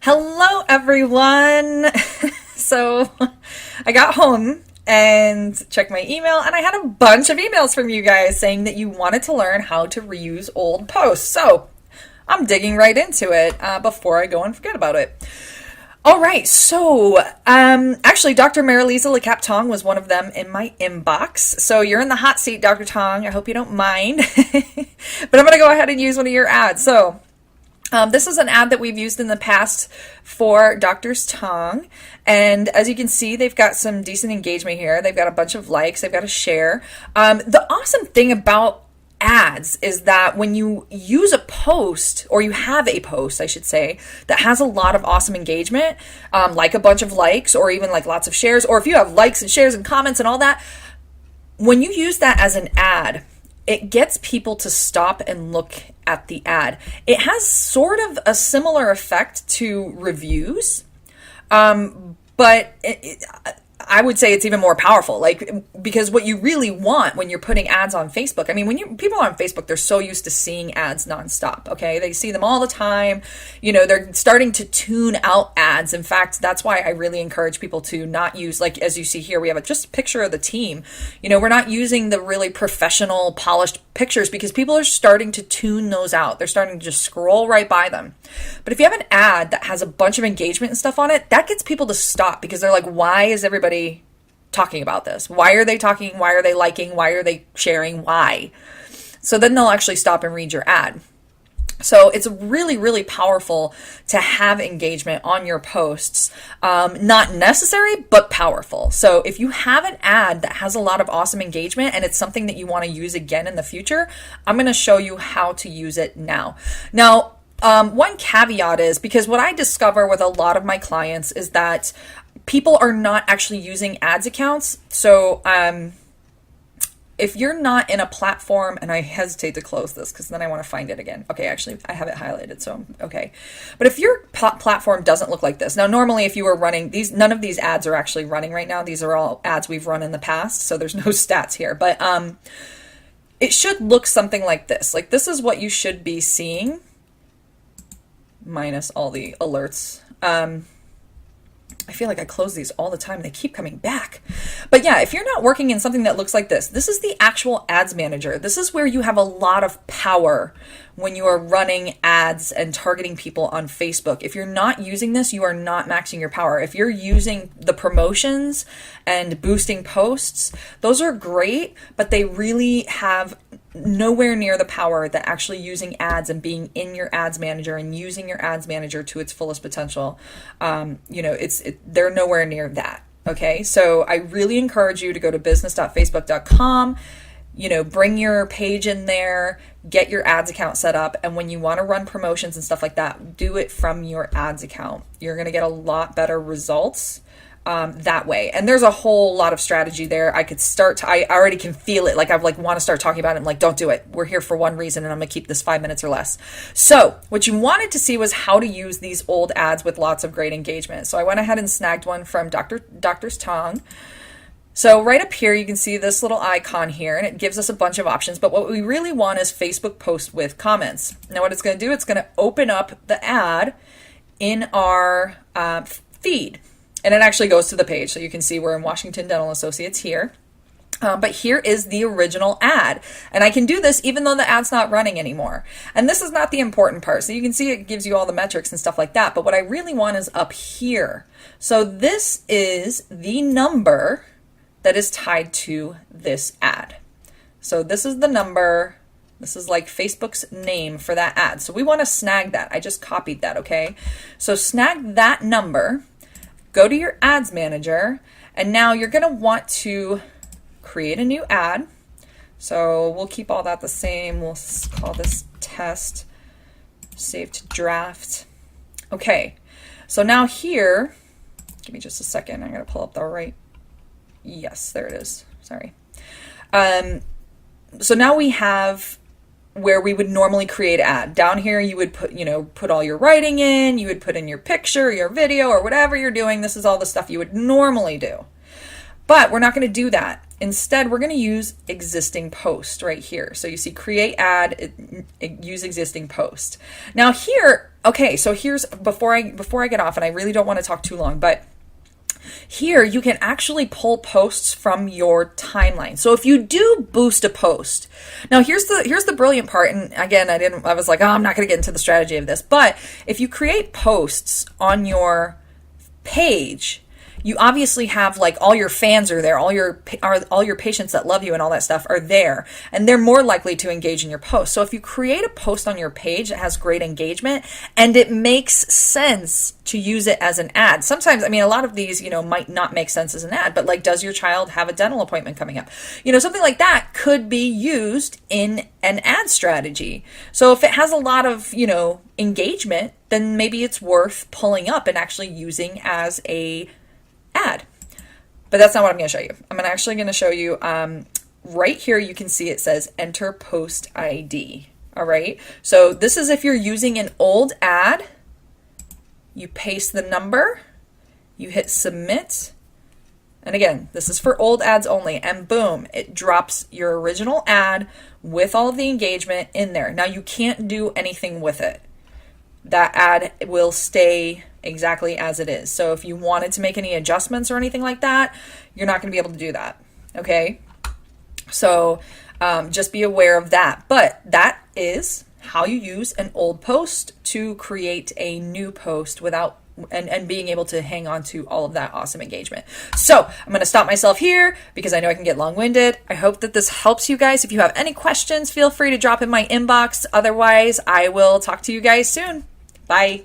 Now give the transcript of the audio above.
Hello, everyone. So I got home and checked my email, and I had a bunch of emails from you guys saying that you wanted to learn how to reuse old posts. So I'm digging right into it before I go and forget about it. All right, so actually, Dr. Marilisa LeCap-Tong was one of them in my inbox. So you're in the hot seat, Dr. Tong. I hope you don't mind. But I'm going to go ahead and use one of your ads. So this is an ad that we've used in the past for Doctor's Tongue. And as you can see, they've got some decent engagement here. They've got a bunch of likes. They've got a share. The awesome thing about ads is that when you use a post, or you have a post, I should say, that has a lot of awesome engagement, like a bunch of likes or even like lots of shares, or if you have likes and shares and comments and all that, when you use that as an ad, it gets people to stop and look at the ad. It has sort of a similar effect to reviews, but I would say it's even more powerful, like, because what you really want when you're putting ads on Facebook, I mean, people on Facebook, they're so used to seeing ads nonstop, okay? They see them all the time. You know, they're starting to tune out ads. In fact, that's why I really encourage people to not use, like, as you see here, we have just a picture of the team. You know, we're not using the really professional, polished pictures because people are starting to tune those out. They're starting to just scroll right by them. But if you have an ad that has a bunch of engagement and stuff on it, that gets people to stop because they're like, why is everybody talking about this? Why are they talking? Why are they liking? Why are they sharing? Why? So then they'll actually stop and read your ad. So it's really, really powerful to have engagement on your posts. Not necessary, but powerful. So if you have an ad that has a lot of awesome engagement and it's something that you want to use again in the future, I'm going to show you how to use it now. Now, one caveat is, because what I discover with a lot of my clients is that people are not actually using ads accounts. So if you're not in a platform, and I hesitate to close this because then I want to find it again. Okay, actually, I have it highlighted, so okay. But if your platform doesn't look like this, now normally if you were running these, none of these ads are actually running right now. These are all ads we've run in the past, so there's no stats here. But it should look something like this. Like, this is what you should be seeing, minus all the alerts. I feel like I close these all the time. They keep coming back. But yeah, if you're not working in something that looks like this is the actual ads manager. This is where you have a lot of power when you are running ads and targeting people on Facebook. If you're not using this, you are not maxing your power. If you're using the promotions and boosting posts, those are great, but they really have nowhere near the power that actually using ads and being in your ads manager and using your ads manager to its fullest potential. They're nowhere near that. Okay. So I really encourage you to go to business.facebook.com, bring your page in there, get your ads account set up. And when you want to run promotions and stuff like that, do it from your ads account. You're going to get a lot better results that way. And there's a whole lot of strategy there. I already can feel it. Like, want to start talking about it. I'm like, don't do it. We're here for one reason and I'm going to keep this 5 minutes or less. So what you wanted to see was how to use these old ads with lots of great engagement. So I went ahead and snagged one from Doctor's Tongue. So right up here, you can see this little icon here, and it gives us a bunch of options. But what we really want is Facebook post with comments. Now what it's going to do, it's going to open up the ad in our feed. And it actually goes to the page. So you can see we're in Washington Dental Associates here. But here is the original ad. And I can do this even though the ad's not running anymore. And this is not the important part. So you can see it gives you all the metrics and stuff like that. But what I really want is up here. So this is the number that is tied to this ad. So this is the number. This is like Facebook's name for that ad. So we want to snag that. I just copied that, okay? So snag that number. Go to your ads manager, and now you're going to want to create a new ad. So we'll keep all that the same. We'll call this test, save to draft. Okay, so now here, give me just a second. I'm going to pull up the right. Yes, there it is. Sorry. So now we have where we would normally create an ad. Down here, you would put all your writing in, you would put in your picture, your video, or whatever you're doing. This is all the stuff you would normally do. But we're not going to do that. Instead, we're going to use existing post right here. So you see create ad, use existing post. Now here, Okay, so here's before I get off, and I really don't want to talk too long, but here you can actually pull posts from your timeline. So if you do boost a post, now here's the brilliant part. And again, I was like, oh, I'm not going to get into the strategy of this, but if you create posts on your page, you obviously have like all your fans are there, all your patients that love you and all that stuff are there, and they're more likely to engage in your post. So if you create a post on your page that has great engagement and it makes sense to use it as an ad. Sometimes, I mean, a lot of these, might not make sense as an ad, but like, does your child have a dental appointment coming up? Something like that could be used in an ad strategy. So if it has a lot of, engagement, then maybe it's worth pulling up and actually using as a ad. But that's not what I'm going to show you. I'm actually going to show you right here. You can see it says enter post ID. All right. So this is if you're using an old ad, you paste the number, you hit submit. And again, this is for old ads only, and boom, it drops your original ad with all of the engagement in there. Now you can't do anything with it. That ad will stay exactly as it is. So if you wanted to make any adjustments or anything like that, you're not going to be able to do that. Okay. So just be aware of that. But that is how you use an old post to create a new post without and being able to hang on to all of that awesome engagement. So I'm going to stop myself here because I know I can get long-winded. I hope that this helps you guys. If you have any questions, feel free to drop in my inbox. Otherwise, I will talk to you guys soon. Bye.